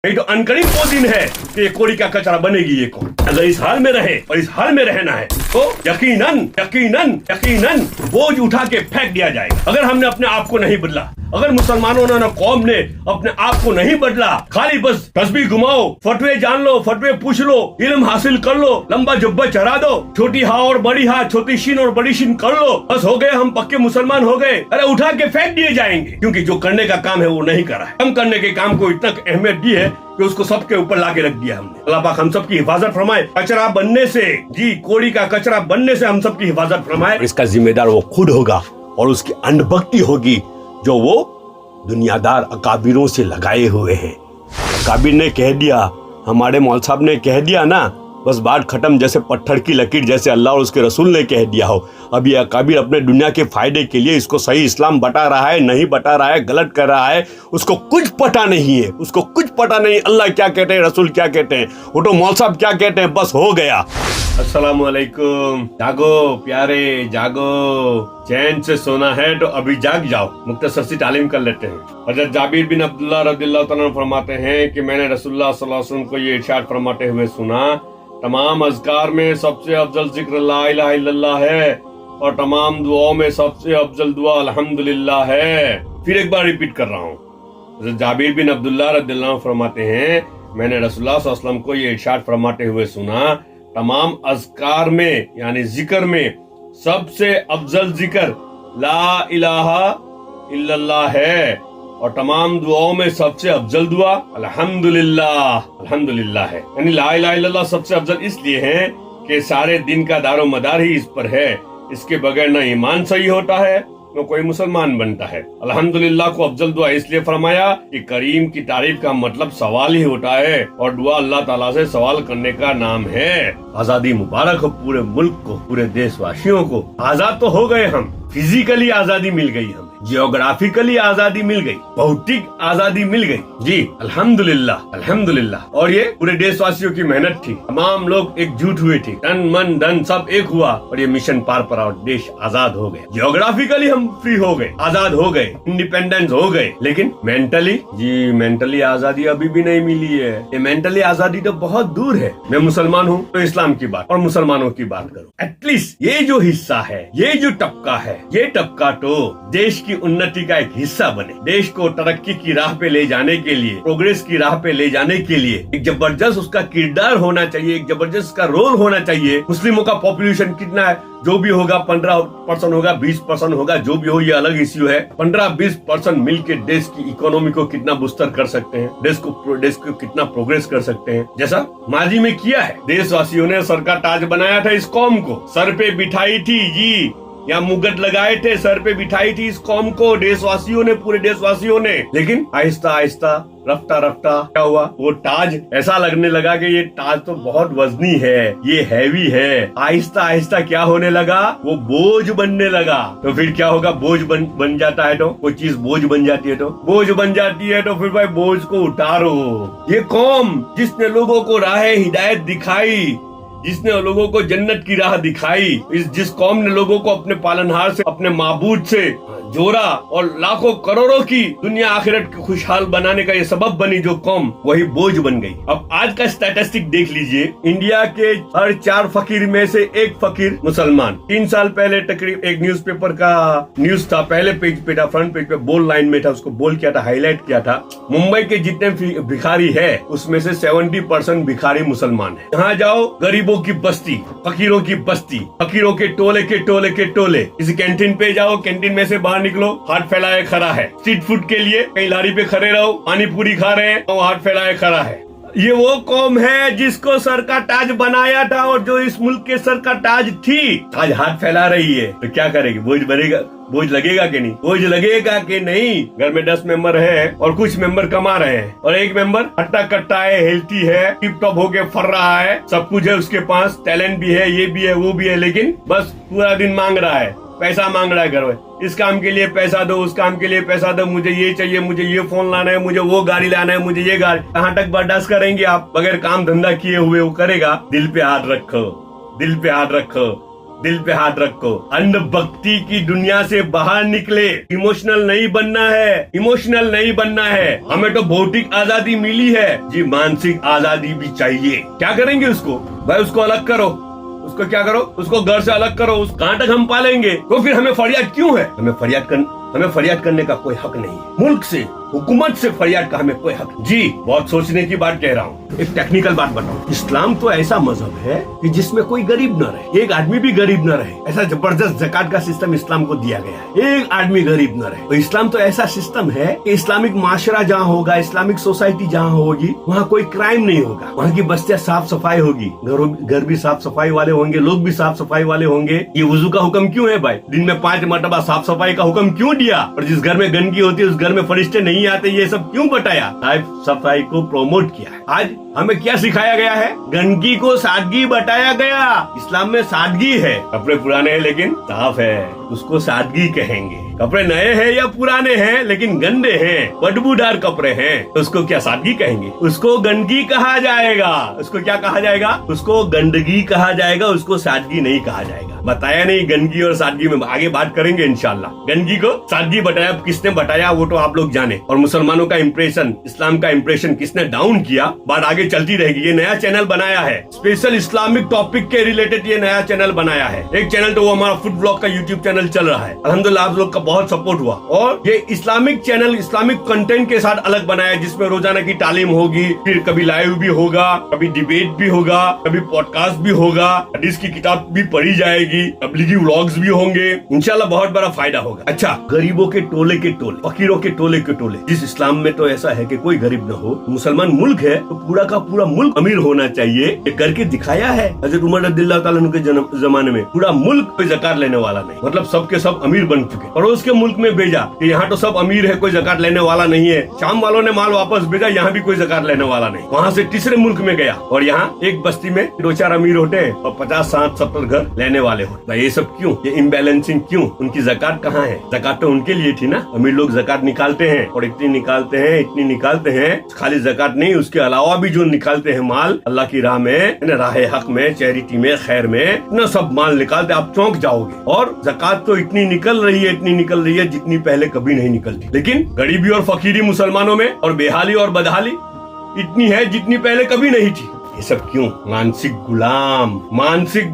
नहीं तो अनकरीब वो दिन है कि ये कोड़ी का कचरा बनेगी ये कौन। अगर इस हाल में रहे और इस हाल में रहना है तो यकीनन यकीनन यकीनन बोझ उठा के फेंक दिया जाएगा। अगर हमने अपने आप को नहीं बदला, अगर मुसलमानों ने कौम ने अपने आप को नहीं बदला, खाली बस तस्बीह घुमाओ, फतवे जान लो, फतवे पूछ लो, इल्म हासिल कर लो, लंबा जुब्बा चढ़ा दो, छोटी हा और बड़ी हा, छोटी शीन और बड़ी शीन कर लो, बस हो गए हम पक्के मुसलमान हो गए। अरे उठा के फेंक दिए जाएंगे, क्योंकि जो करने का काम है वो नहीं करा है। हम करने के काम को इतना अहमियत दी है कि उसको सबके ऊपर लाके रख दिया हमने। अल्लाह पाक हम सबकी हिफाजत फरमाए, कचरा बनने से, जी कोड़ी का कचरा बनने से हम सबकी हिफाजत फरमाए। इसका जिम्मेदार वो खुद होगा और उसकी अंधभक्ति होगी जो वो दुनियादार अकाबिरों से लगाए हुए हैं। अकाबिर ने कह दिया, हमारे मौल साहब ने कह दिया ना, बस बात खत्म, जैसे पत्थर की लकीर, जैसे अल्लाह और उसके रसूल ने कह दिया हो। अब ये अकाबिर अपने दुनिया के फायदे के लिए इसको सही इस्लाम बता रहा है, नहीं बता रहा है, गलत कर रहा है, उसको कुछ पता नहीं है, उसको कुछ पता नहीं अल्लाह क्या कहते हैं, रसूल क्या कहते हैं, वो तो मौल साहब क्या कहते हैं, बस हो गया। अस्सलाम वालेकुम। जागो प्यारे जागो, चैन से सोना है तो अभी जाग जाओ। मुख्तसर सी तालीम कर लेते हैं। हज़रत जाबिर बिन अब्दुल्लाह रज़ियल्लाहु तआला अन्हु फरमाते हैं कि मैंने रसूलुल्लाह सल्लल्लाहु अलैहि वसल्लम को ये इरशाद फरमाते हुए सुना, तमाम अज़कार में सबसे अफजल जिक्र ला इलाहा इल्लल्लाह है और तमाम दुआओं में सबसे अफजल दुआ अल्हम्दुलिल्लाह है। फिर एक बार रिपीट कर रहा हूँ। हज़रत जाबिर बिन अब्दुल्लाह रज़ियल्लाहु अन्हु फरमाते हैं, मैंने रसूलुल्लाह सल्लल्लाहु अलैहि वसल्लम को ये इरशाद फरमाते हुए सुना, तमाम अज़कार में यानी जिक्र में सबसे अफजल जिक्र ला इलाहा इल्लल्लाह है और तमाम दुआओं में सबसे अफजल दुआ अल्हम्दुलिल्लाह है। यानी ला इलाहा इल्लल्लाह सबसे अफजल इसलिए है कि सारे दिन का दारो मदार ही इस पर है। इसके बगैर न ईमान सही होता है न कोई मुसलमान बनता है। अल्हम्दुलिल्लाह को अफजल दुआ इसलिए फरमाया कि करीम की तारीफ का मतलब सवाल ही होता है और दुआ अल्लाह ताला से सवाल करने का नाम है। आजादी मुबारक हो पूरे मुल्क को, पूरे देशवासियों को। आजाद तो हो गए हम, फिजिकली आजादी मिल गई हमें, जियोग्राफिकली आजादी मिल गई, भौतिक आजादी मिल गई, जी अल्हम्दुलिल्लाह अल्हम्दुलिल्लाह। और ये पूरे देशवासियों की मेहनत थी, तमाम लोग एकजुट हुए थे, तन मन धन सब एक हुआ और ये मिशन पार पड़ा और देश आजाद हो गया। जियोग्राफिकली हम फ्री हो गए, आजाद हो गए, इंडिपेंडेंस हो गए, लेकिन मेंटली आजादी अभी भी नहीं मिली है। ये मेंटली आजादी तो बहुत दूर है। मैं मुसलमान हूँ तो इस्लाम की बात और मुसलमानों की बात करूँ। एटलीस्ट ये जो हिस्सा है, ये जो तबका है, ये तबका तो देश की उन्नति का एक हिस्सा बने, देश को तरक्की की राह पे ले जाने के लिए, प्रोग्रेस की राह पे ले जाने के लिए एक जबरदस्त उसका किरदार होना चाहिए, एक जबरदस्त का रोल होना चाहिए। मुस्लिमों का पॉपुलेशन कितना है, जो भी होगा 15% होगा, 20% होगा, जो भी हो ये अलग इश्यू है। 15-20% मिलके देश की इकोनॉमी को कितना बूस्टर कर सकते हैं, देश को कितना प्रोग्रेस कर सकते हैं, जैसा माजी में किया है। देशवासियों ने सर का ताज बनाया था, इस कौम को सर पे बिठाई थी जी, या मुगट लगाए थे, सर पे बिठाई थी इस कौम को देशवासियों ने, पूरे देशवासियों ने। लेकिन आहिस्ता आहिस्ता रफ्ता रफ्ता क्या हुआ, वो ताज ऐसा लगने लगा कि ये ताज तो बहुत वजनी है, ये हैवी है। आहिस्ता आहिस्ता क्या होने लगा, वो बोझ बनने लगा। तो फिर क्या होगा, बोझ बन जाता है तो, कोई चीज बोझ बन जाती है तो, बोझ बन जाती है तो फिर भाई बोझ को उतारो। ये कौम जिसने लोगों को राह हिदायत दिखाई, जिसने लोगों को जन्नत की राह दिखाई, जिस कौम ने लोगों को अपने पालनहार से, अपने माबूद से जोड़ा और लाखों करोड़ों की दुनिया आखिरत की खुशहाल बनाने का ये सबब बनी जो कौम, वही बोझ बन गई। अब आज का स्टैटिस्टिक देख लीजिए, इंडिया के हर 4 फकीर में से 1 फकीर मुसलमान। 3 साल पहले तकरीब एक न्यूज़पेपर का न्यूज था, पहले पेज पे था, फ्रंट पेज पे बोल्ड लाइन में था, उसको बोल्ड किया था, हाईलाइट किया था। मुंबई के जितने भिखारी है उसमें से 70% भिखारी मुसलमान है। यहाँ जाओ, गरीबों की बस्ती, फकीरों की बस्ती, फकीरों के टोले के टोले के टोले। किसी कैंटीन पे जाओ, कैंटीन में से बाहर निकलो, हाथ फैलाए खड़ा है। स्ट्रीट फूड के लिए कहीं लारी पे खड़े रहो, पानी पूरी खा रहे हैं, और हाथ फैलाए खड़ा है। ये वो कौम है जिसको सर का ताज बनाया था और जो इस मुल्क के सर का ताज थी, आज हाथ फैला रही है। तो क्या करेगी, बोझ बनेगा, बोझ लगेगा कि नहीं, बोझ लगेगा कि नहीं। घर में 10 मेंबर है और कुछ मेंबर कमा रहे हैं और एक मेंबर हट्टा कट्टा है, हेल्थी है, टिप टॉप होके फर रहा है, सब कुछ है उसके पास, टैलेंट भी है, ये भी है, वो भी है, लेकिन बस पूरा दिन मांग रहा है, पैसा मांग रहा है घर में, इस काम के लिए पैसा दो, उस काम के लिए पैसा दो, मुझे ये चाहिए, मुझे ये फोन लाना है, मुझे वो गाड़ी लाना है, मुझे ये गाड़ी। कहाँ तक बर्दाश्त करेंगे आप, बगैर काम धंधा किए हुए वो करेगा। दिल पे हाथ रखो, दिल पे हाथ रखो। दिल पे हाथ रखो, अंध भक्ति की दुनिया से बाहर निकले। इमोशनल नहीं बनना है, इमोशनल नहीं बनना है। हमें तो भौतिक आजादी मिली है जी, मानसिक आजादी भी चाहिए। क्या करेंगे उसको? भाई उसको अलग करो, उसको क्या करो, उसको घर से अलग करो। कहाँ तक हम पालेंगे? तो फिर हमें फरियाद क्यों है? हमें फरियाद करने का कोई हक नहीं है। मुल्क से, हुकूमत से फरियाद का हमें कोई हक जी। बहुत सोचने की बात कह रहा हूँ। एक टेक्निकल बात बताऊं, इस्लाम तो ऐसा मजहब है कि जिसमें कोई गरीब न रहे, एक आदमी भी गरीब न रहे। ऐसा जबरदस्त ज़कात का सिस्टम इस्लाम को दिया गया है, एक आदमी गरीब न रहे। तो इस्लाम तो ऐसा सिस्टम है कि इस्लामिक माशरा जहाँ होगा, इस्लामिक सोसाइटी जहाँ होगी, वहाँ कोई क्राइम नहीं होगा। वहाँ की बस्तियाँ साफ सफाई होगी, घर भी साफ सफाई वाले होंगे, लोग भी साफ सफाई वाले होंगे। ये वुजू का हुक्म क्यों है भाई? दिन में 5 मरतबा साफ सफाई का हुक्म क्यों दिया? और जिस घर में गंदगी होती है उस घर में फरिश्ते नहीं आते, ये सब क्यों बताया? साफ सफाई को प्रोमोट किया है। आज हमें क्या सिखाया गया है? गंदगी को सादगी बताया गया। इस्लाम में सादगी है। कपड़े पुराने हैं लेकिन साफ है, उसको सादगी कहेंगे। कपड़े नए हैं या पुराने हैं लेकिन गंदे हैं, बदबूदार कपड़े हैं, तो उसको क्या सादगी कहेंगे? उसको गंदगी कहा जाएगा। उसको क्या कहा जाएगा? उसको गंदगी कहा जाएगा, उसको सादगी नहीं कहा जाएगा। बताया नहीं गंदगी और सादगी में, आगे बात करेंगे इंशाल्लाह। गंदगी को सादगी बताया, किसने बताया वो तो आप लोग जाने। और मुसलमानों का इंप्रेशन, इस्लाम का इंप्रेशन किसने डाउन किया, बात आगे चलती रहेगी। ये नया चैनल बनाया है, स्पेशल इस्लामिक टॉपिक के रिलेटेड ये नया चैनल बनाया है। एक चैनल तो वो हमारा फूड ब्लॉग का यूट्यूब चैनल चल रहा है, अल्हम्दुलिल्लाह आप लोग का बहुत सपोर्ट हुआ। और ये इस्लामिक चैनल इस्लामिक कंटेंट के साथ अलग बनाया है, जिसमें रोजाना की तालीम होगी, फिर कभी लाइव भी होगा, कभी डिबेट भी होगा, कभी पॉडकास्ट भी होगा, हदीस की किताब भी पढ़ी जाएगी, तबलीगी व्लॉग्स भी होंगे। इंशाल्लाह बहुत बड़ा फायदा होगा। अच्छा, गरीबों के टोले के टोले, फकीरों के टोले के टोले। जिस इस्लाम में तो ऐसा है कि कोई गरीब न हो, मुसलमान मुल्क है तो पूरा का पूरा मुल्क अमीर होना चाहिए, ये करके दिखाया है। हज़रत उमर रज़ियल्लाहु ताला अन्हु के जमाने में पूरा मुल्क कोई ज़कात लेने वाला नहीं, मतलब सबके सब अमीर बन चुके। पड़ोस के मुल्क में भेजा कि यहाँ तो सब अमीर है, कोई ज़कात लेने वाला नहीं है। शाम वालों ने माल वापस भेजा, यहाँ भी कोई ज़कात लेने वाला नहीं। वहाँ से तीसरे मुल्क में गया और यहाँ एक बस्ती में 2-4 अमीर होते हैं और 50-60-70 घर लेने वाले होते। ये सब क्यों? ये इम्बैलेंसिंग क्यों? उनकी ज़कात कहाँ है? ज़कात तो उनके लिए थी ना। अमीर लोग ज़कात निकालते हैं और इतनी निकालते हैं, इतनी निकालते हैं। खाली ज़कात नहीं, उसके अलावा भी जो निकालते हैं माल अल्लाह की राह में, राह हक में, चैरिटी में, खैर में, इतना सब माल निकालते, आप चौंक जाओगे। और ज़कात तो इतनी निकल रही है, इतनी निकल रही है जितनी पहले कभी नहीं निकलती। लेकिन गरीबी और फकीरी मुसलमानों में और बेहाली और बदहाली इतनी है जितनी पहले कभी नहीं थी। ये सब क्यों? मानसिक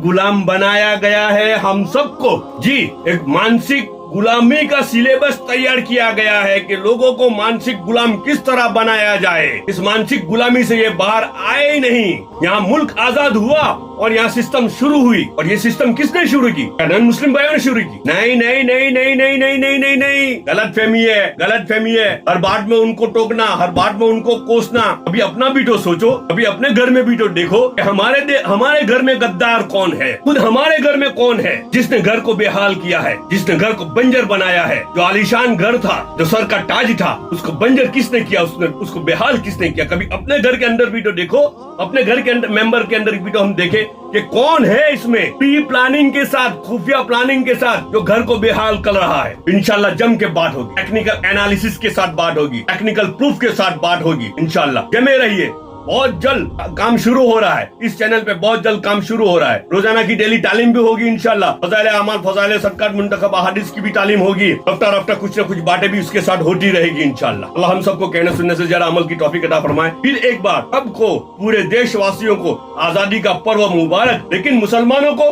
गुलाम बनाया गया है हम सबको जी। एक मानसिक गुलामी का सिलेबस तैयार किया गया है कि लोगों को मानसिक गुलाम किस तरह बनाया जाए। इस मानसिक गुलामी से ये बाहर आए ही नहीं। यहाँ मुल्क आजाद हुआ और यहाँ सिस्टम शुरू हुई, और ये सिस्टम किसने शुरू की? नॉन मुस्लिम भाइयों ने शुरू की। नहीं नहीं नहीं नहीं नहीं नहीं नहीं नहीं नहीं, गलत फहमी है। हर बात में उनको टोकना, हर बात में उनको कोसना। अभी अपना भी तो सोचो, अभी अपने घर में भी तो देखो कि हमारे घर में गद्दार कौन है। खुद हमारे घर में कौन है जिसने घर को बेहाल किया है, जिसने घर को बंजर बनाया है। जो आलीशान घर था, जो सर का ताज था, उसको बंजर किसने किया? उसको बेहाल किसने किया? कभी अपने घर के अंदर भी तो देखो, अपने घर के अंदर मेंबर के अंदर भी तो हम देखें कि कौन है इसमें प्री प्लानिंग के साथ, खुफिया प्लानिंग के साथ जो घर को बेहाल कर रहा है। इंशाल्लाह जम के बात होगी, टेक्निकल एनालिसिस के साथ बात होगी, टेक्निकल प्रूफ के साथ बात होगी। इंशाल्लाह जमे रहिए। बहुत जल्द काम शुरू हो रहा है इस चैनल पे, बहुत जल्द काम शुरू हो रहा है। रोजाना की डेली तालीम भी होगी इंशाल्लाह। फज़ाइल अमाल, फज़ाइल सदक़ात, मुंतखब अहादीस की भी तालीम होगी। हफ्ता कुछ न कुछ बातें भी उसके साथ होती रहेगी इंशाल्लाह। अल्लाह हम सबको कहने सुनने से ज्यादा अमल की तौफीक अता फरमाए। फिर एक बार सबको, पूरे देशवासियों को आजादी का पर्व मुबारक, लेकिन मुसलमानों को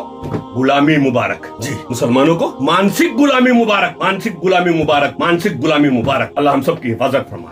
गुलामी मुबारक जी। मुसलमानों को मानसिक गुलामी मुबारक, मानसिक गुलामी मुबारक, मानसिक गुलामी मुबारक। अल्लाह हम सबकी हिफाजत फरमाए।